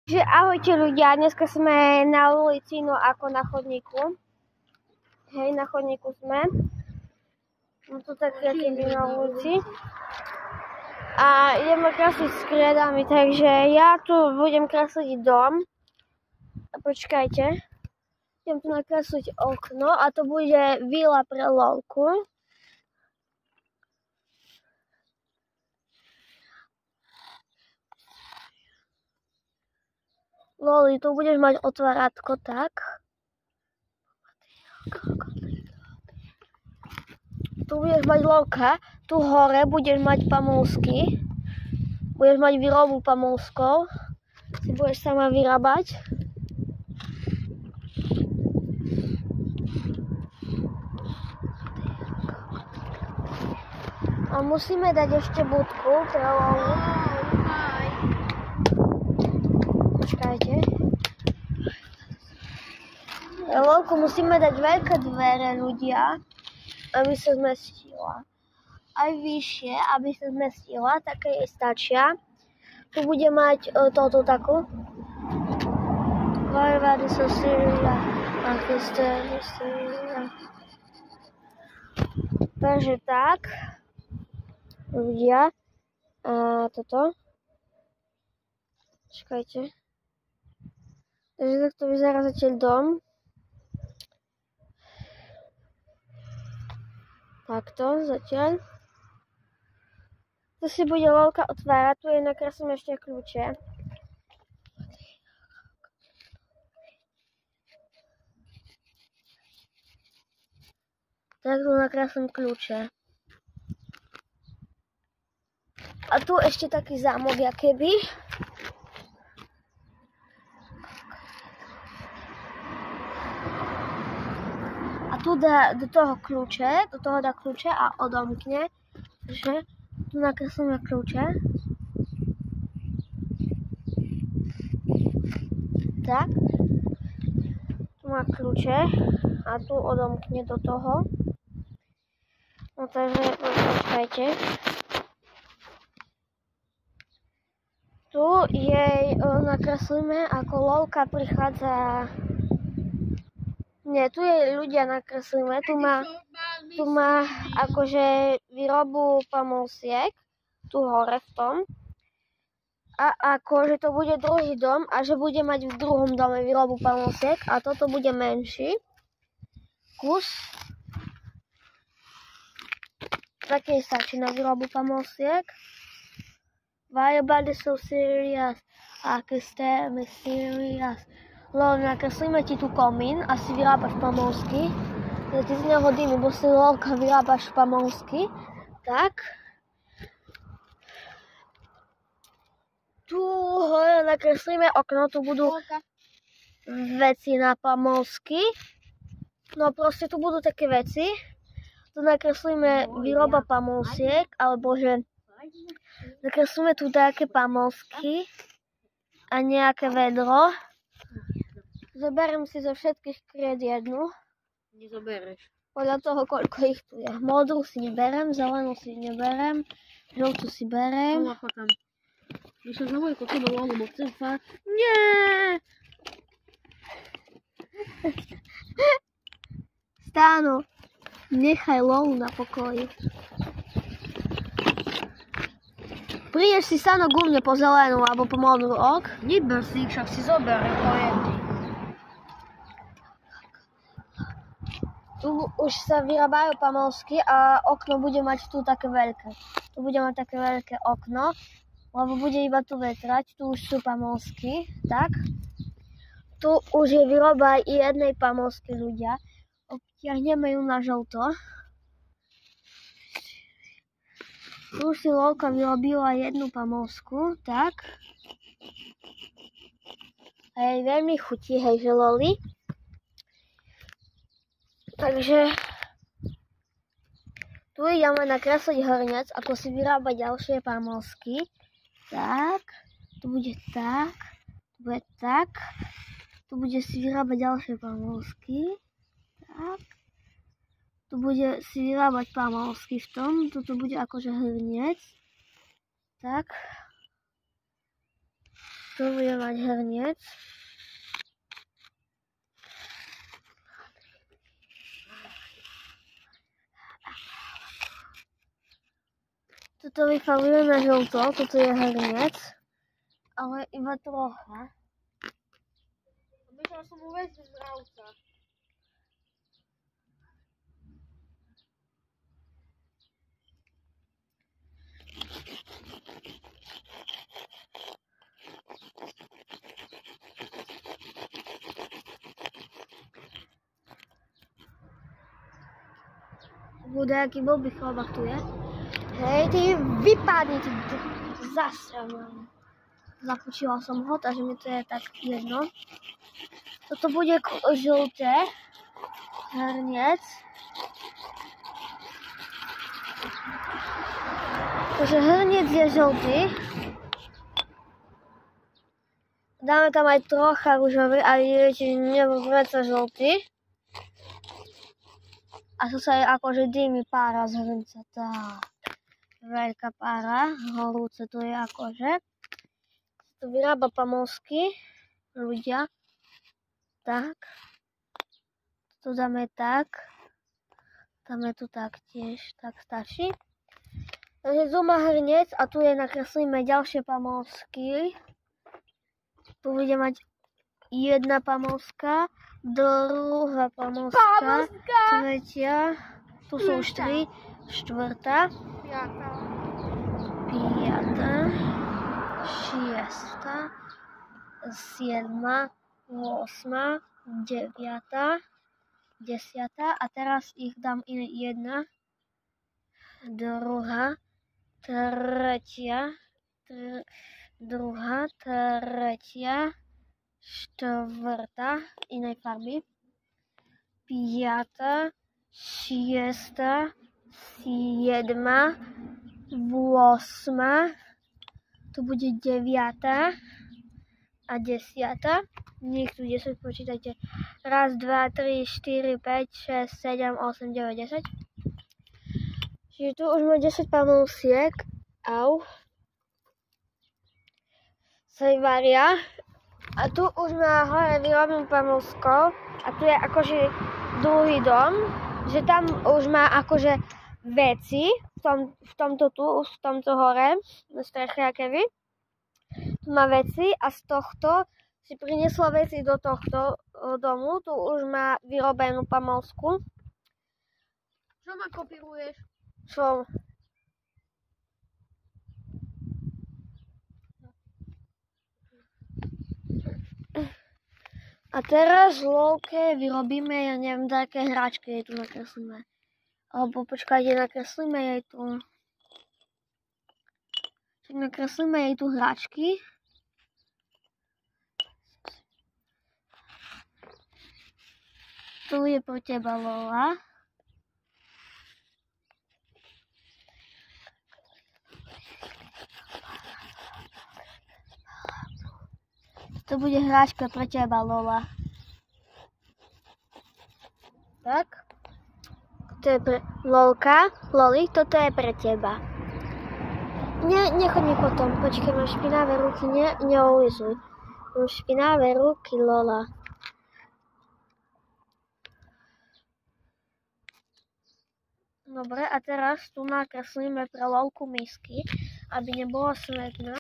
Že ahojte ľudia, dneska sme na ulici, no ako na chodníku. Hej, na chodníku sme. No to také keby na ulici. A ideme kresliť s kredami, takže ja tu budem kresliť dom. A počkajte. Idem tu nakresliť okno a to bude vila pre Lolku. Loli, tu budeš mať otvárátko, tak. Tu budeš mať Lolka, tu hore budeš mať pamúsky. Budeš mať výrobu pamúskov. Si budeš sama vyrábať. A musíme dať ešte budku pre Lolu. Počkajte. Pre Lolku musíme dať veľké dvere, ľudia, aby sa zmestila. Aj vyššie, aby sa zmestila, také jej stačia. Tu bude mať toto takú. Varvady so Syria. Takže tak. Ľudia. A toto. Čakajte. Takže takto vyzerá zatiaľ dom. Takto zatiaľ. Tu si bude Lolka otvárať, tu jej nakreslím ešte kľúče. Tak tu nakreslím kľúče. A tu ešte taký zámok, jakéby. A tu dá do toho dá kľúče a odomkne. Takže tu nakreslíme kľúče. Tak. Tu má kľúče a tu odomkne do toho. No takže počkajte. Tu jej nakreslíme, ako Lolka prichádza. Nie, tu jej ľudia nakreslíme. Tu má akože výrobu pamúsiek. Tu hore v tom. A akože to bude druhý dom a že bude mať v druhom dome výrobu pamúsiek. A toto bude menší kus. Také stačí na výrobu pamúsiek. Why about it so serious? I can stay mysterious. Lol, nakreslíme ti tu komín a si vyrábaš pamúsky. Ty z neho dým, bo si Lolka vyrábaš pamúsky. Tak. Tu hore nakreslíme okno, tu budú veci na pamúsky. No proste tu budú také veci. Tu nakreslíme výroba pamúsiek, alebo že nakreslíme tu také pamúsky a nejaké vedro. Zoberiem si zo všetkých kried jednu. Nezobereš. Podľa toho, koľko ich tu je. Modrú si neberem, zelenú si neberem, žltú si berem. Ako tam. Vyšlo znovu ako teba Lolu, bo chcem fakt. Nie! Stáno, nechaj Lolu na pokoji. Prídeš si Stano ku mne po zelenú alebo po modrú, ok? Neber si ich, však si zober, to je. Tu už sa vyrábajú pamúsky a okno bude mať tu také veľké. Tu bude mať také veľké okno, lebo bude iba tu vetrať. Tu už sú pamúsky, tak. Tu už je výroba jednej pamúsky, ľudia. Obtiahneme ju na žlto. Tu si Lolka vyrobila jednu pamúsku, tak. A jej veľmi chutí, hej, že Loli. Takže tu ideme nakresliť hrniec, ako si vyrábať ďalšie pamúsky. Tak, tu bude tak, tu bude tak. Tu bude si vyrábať ďalšie pamúsky. Tak. Tu bude si vyrábať pamúsky v tom. Tuto bude akože hrniec. Tak. Tu bude mať hrniec. Tuto vyfarbujeme žlto, toto je hrniec, ale iba trocha. Myslel som uvést z mravca. Bude, aký blbý chlebák tu je. Hej, ty vypadni, ty zasraňam. Započila som ho, takže mi to je tak jedno. Toto bude žlté. Hrniec. Takže hrniec je žltý. Dáme tam aj trocha ružový, ale je nebol predsa žltý. A tu sa je akože dými pára z hrnca. Tak. Veľká pára, horúce to je akože. Tu vyrába pamlsky ľudia. Tak. Tu dáme tak. Dáme tu taktiež. Tak stačí. Takže tu má hrniec a tu je nakreslíme ďalšie pamlsky. Tu bude mať jedna pamlska, druhá pamlska, tretia, tu sú už 3, štvrtá, piatá, šiestá, 7, 8, 9, 10 a teraz ich dám jedna, druhá, tretia, druhá, tretia, štvrtá inej farby, piatá, šiestá, 7, 8, tu bude 9 a 10. Nech tu 10 počítajte. 1, 2, 3, 4, 5, 6, 7, 8, 9, 10. Čiže tu už má 10 pamlsiek. Au. Sa varia. A tu už má hore vyrobenú pamlskou. A tu je akože druhý dom. Že tam už má akože veci. V tomto tu, v tomto hore. Na streche aké vy. Tu má veci a z tohto si priniesla veci do tohto domu. Tu už má vyrobenú pamlsku. Čo ma kopíruješ? Čo? A teraz žlovke vyrobíme, ja neviem, také hračky jej tu nakreslíme. Alebo počkajte, nakreslíme jej tu. Nakreslíme jej tu hračky. Tu je pro teba, Lola. To bude hráčka pre teba, Lola. Tak. To je pre Lolka. Loli, toto je pre teba. Nechoď mi potom. Počkaj, mám špinavé ruky. Neulizuj. Mám špinavé ruky, Lola. Dobre, a teraz tu nakreslíme pre Lolku misky, aby nebola smetná.